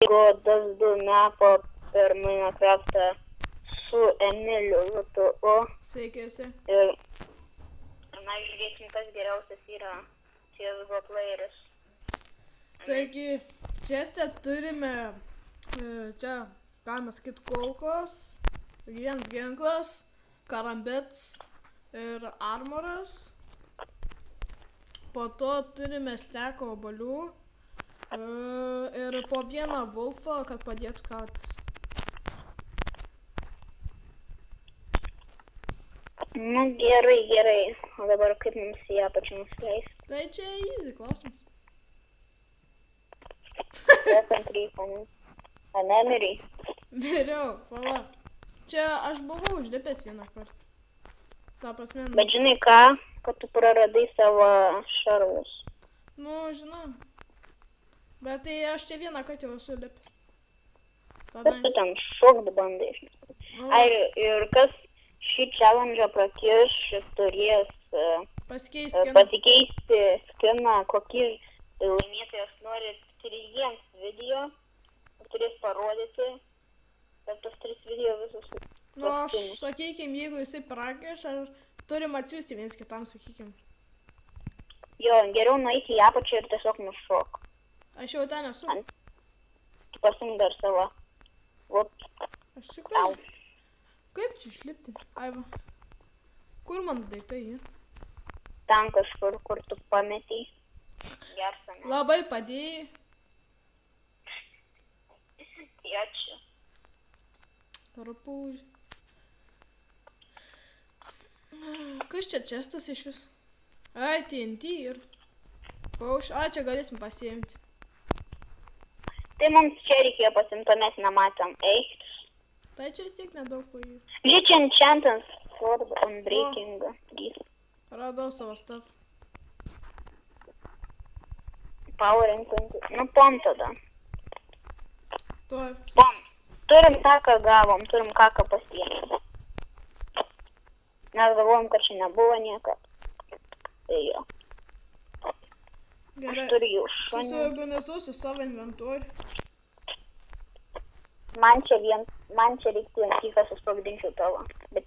DAS2 mepo per Minecraftą su Emiliu VTO. Sveiki esi. Ir mes žiūrėsim, kas geriausias yra CSGO playeris. Taigi, čia turime, čia galima sakyti kulkos, vienas ginklas, karambits ir armoras. Po to turime steką obuolių ir po vieną wolfą, kad padėtų kautis. Nu gerai. O dabar kaip mums į apačią nusileis? Tai čia easy klausimas. Nemiriai. Vėliau, pala. Čia aš buvau užlipęs vieną kartą. Ta prasme, Bet žinai ką, kad tu praradai savo šarvus. Nu, žinau. Bet tai aš čia vieną kartą jau esu lipęs. Kas tu ten šokt bandai? Ir kas šį challenge prakiš, turės pasikeisti skiną, kokį laimėtojas nori 3 video, turės parodyti, kad tos 3 video visus. Nu, aš, sakykim, jeigu jisai prakiš, ar turim atsiųsti viens kitam, sakykim. Jo, geriau nueiti į apačią ir tiesiog nušok. Aš jau ten esu. Tu pasimk dar savo. Aš čia kaip? Kaip čia išlipti? Aiva. Kur man daiktai yra? Ten kažkur, kur tu pametei. Gersame. Labai padėjai. Ačiū. Rupūžį. Kas čia čestas iš vis? Ai, TNT ir pauš. Ai, čia galėsim pasiimti. Tai mums čia reikėjo pasimti, o mes nematėm. Eik. Tai čia vis tiek nedaug ko yra. Žiūrėk, čia enchantance sword on breaking 3. Radau savo stuff. Powering 20. Nu, pom tada. Tuoj. Pom. Turim tą, ką gavom, turim ką pasiėmėm. Mes galvojom, kad čia nebuvo nieko. Tai jo. Gerai. Aš turiu jau šunį. Susiorganizuosiu savo inventorių. Man čia reiktų TNT, kad susprogdinčiau tavo. Bet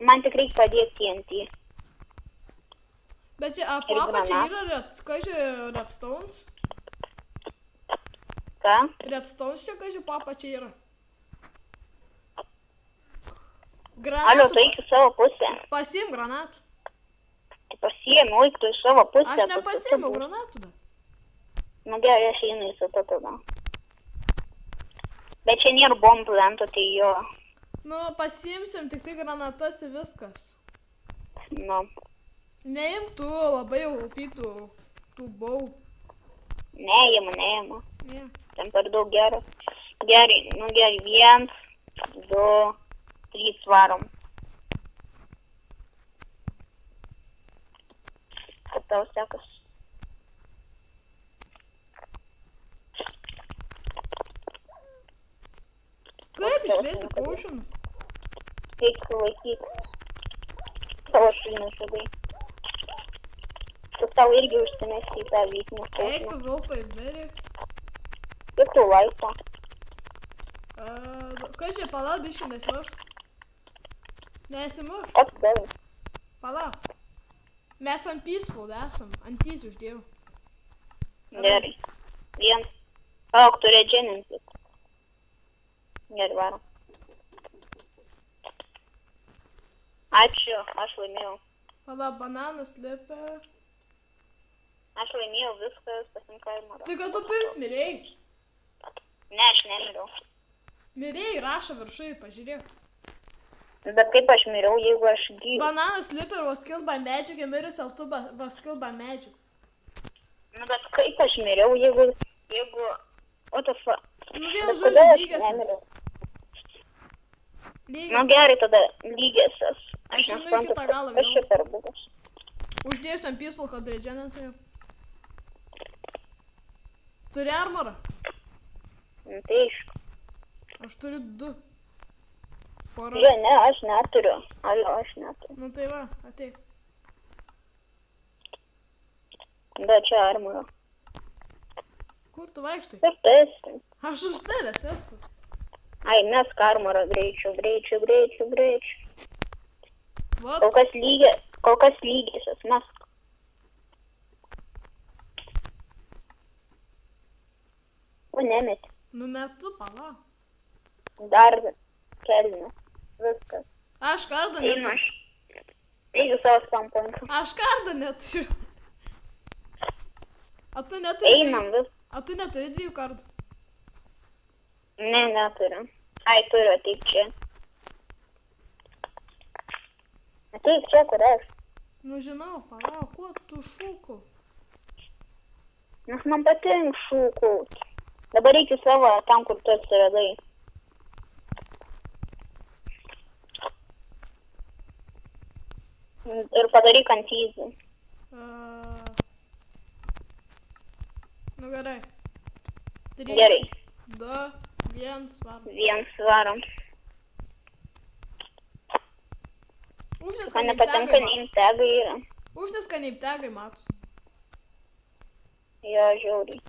man tik reikia padėti TNT. Bet čia apačia yra redstones? Ką? Redstones čia kažkai apačia yra. Alio, tu eik į savo pusę. Pasiim granatų. Tai pasiėmė, eik tu į savo pusę. Aš nepasiėmiau granatų dar. Nu gerai, aš einu į savo tada. Bet čia nėra bombų lento, tai jo. Nu, pasiimsim tik tai granatas ir viskas. Nu. Neimk tu labai jau upytų tų bau. Neimu. Ne. Ten per daug gero. Gerai, 1, 2, 3 varom. Kaip tau sekas? Kaip išlėti potionus? Reikia laikyti savo šulinius žagai. Tu tau irgi užsimesti į tą vytinį potioną. Eik tu vilpai, berik. Kaip tu laiko? Kas čia, palauk, biškį nesimušk. Nesimušk. Kas davai? Palauk. Mes ant peaceful esam, ant easy uždėjau. Gerai. 1. Palauk, tu regeninti. Gerai, varom. Ačiū, aš laimėjau. Palauk, bananas lipia. Aš laimėjau viskas, pasimkaimą. Tai kad tu pirms mirėjai? Ne, aš nemiriau. Mirėjai rašo viršui, pažiūrėk. Bet kaip aš miriau, jeigu aš gyvau? Bananas lipia was killed by magic and miris eltu was killed by magic. Nu, bet kaip aš miriau, jeigu... What the fuck? Nu, vėl žodžiu lygiasias. Nu, gerai, tada lygiasias. Aš einu į kitą galą Kas čia vėl. per bugas? Uždėsiu ant peaceful, kad regenintuju. Turi armorą? Nu, tai aišku. Aš turiu 2. Porą. Žiūrė, ne, aš neturiu. Alio, aš neturiu. Nu tai va, ateik. Da, čia armoro. Kur tu vaikštai? Kur tu esi? Aš už tavęs esu. Ai, mes karmorą greičiau. Vat. Kol kas lygiosios mes. O nemeti. Numetu, pala. Dar kelnių. Viskas. Aš kardą Einu neturiu. aš. Einu savo stampointą. Aš kardą neturiu. A tu neturi Einam dviejų? vis. A tu neturi 2 kardų? Ne, neturiu. Ai, turiu, ateik čia. Ateik čia, kur aš. Nu žinau, palauk, kuo tu šūkau? Nes man patink šūkaut. Dabar reikia savo tam, kur tu atsiradai. Ir padaryk ant easy. Nu gerai. 3, Gerai. 2, 1, varom. Viens varom. Uždės, Man kad nepatinka neiptegai neimtegai yra. Uždės, kad neiptegai matos. Jo, žiauriai.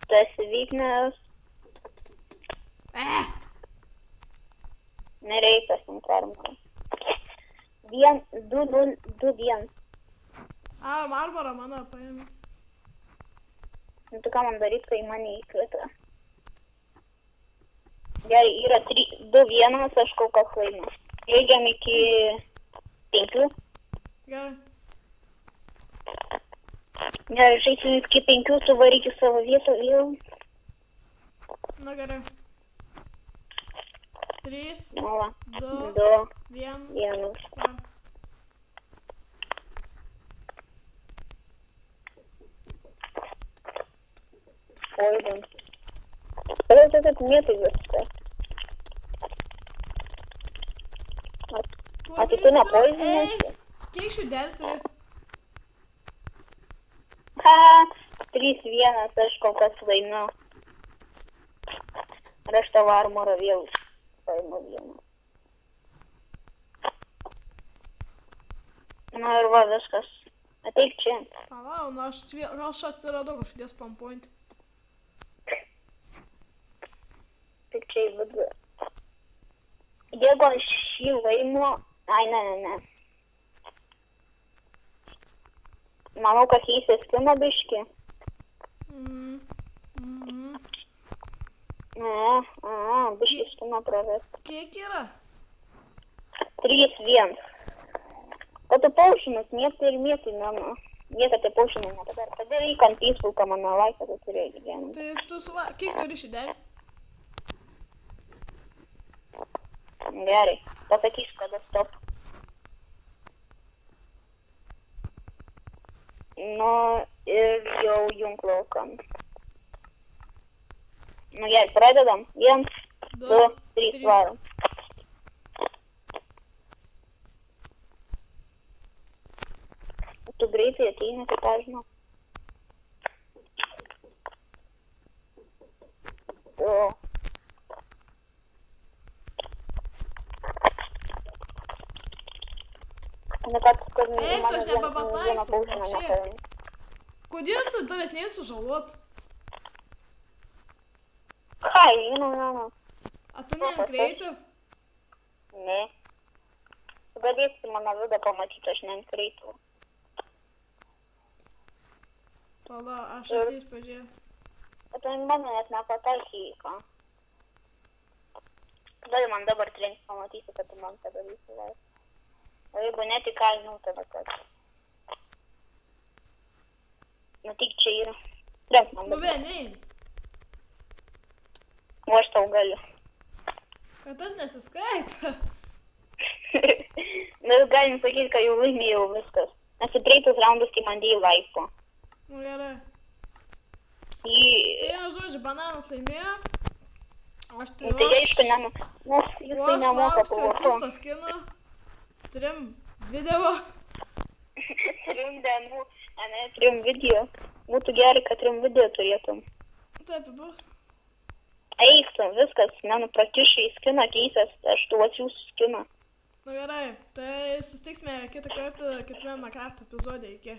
Tu esi vyknės. Nereikia sunkarmą. 1, 2, 0, 2, 1. A, marmurą mano paėmė. Nu, tu ką man daryti, kai mane įkvėpia? Gerai, yra 3, 2, 1, aš kol kas laimiu. Žaidžiam iki 5. Gerai. Gerai, žaidžiam iki 5, tu varyk į savo vietą vėl. Nu gerai. 3, Nu, va. 2, 2, 1. 1. Varom. Poison. Kodėl tu taip mėtai viską? A tai tu nepoizinėsi? Kiek širdelių turi? Haha, 3, 1, aš kol kas laimiu. Ir aš tavo armorą vėl paimu vieną. Nu ir va, viskas. Ateik čia. Palau, nu aš atsiradau kažkodėl spam point. Tik čia į vidų. Jeigu aš šį laimiu... Ai, ne. Manau, kad jį įsiskino biškį. Biškį skino pravesti. Kiek yra? 3, 1. O tu paušinus mėtai ir mėtai, mano. Niekad tai paušinai nepadar. Tada reik ant įspūlką mano laiką, tu turėjai gyvenimą. Tai tu kiek turi širdelių? Gerai, pasakysiu, kada stop. Nu, ir jau junk laukan. Nu, gerai, pradedam. 1, 2, 3, varom. Tu greitai ateini, kaip aš žinau. O. Nu, kad Eik, tu aš nebepataikau, vieną paušiną šiaip. nepaėmė. Kodėl tu tavęs neįt sužalot? Ką, einu. A tu nenkreitų? Ne. Tu galėsi mano vidą pamatyti, aš nenkreitų. Pala, aš ateis pažiūrėjau. Bet tu mano net nepataikė į ką. Gali man dabar trenkti pamatysi, kad tu man padarysi laisvę. O jeigu ne, tai ką, žinau tada kad. Nu tik čia yra. Trenk man Nu dabar. vieniai. O aš tau galiu. Kad tas nesiskaito. Mes galim sakyti, kad jau laimėjau viskas. Nes į praeitus raundus, kai man dėjai laiko. Nu gerai. Tai Žodžiu, bananas laimėjo. Aš tai aišku, nes jisai nemoka lauksiu pavoko. atsiusto skino. 3 video. 3 dienų, ne, 3 video. Būtų gerai, kad 3 video turėtum. Taip, bus. Eik tu, viskas, nenuprakišai, skiną keisės, aš tu atsiųsiu skiną. Nu gerai, tai susitiksime kitą kartą kitame Minecraft epizode, iki.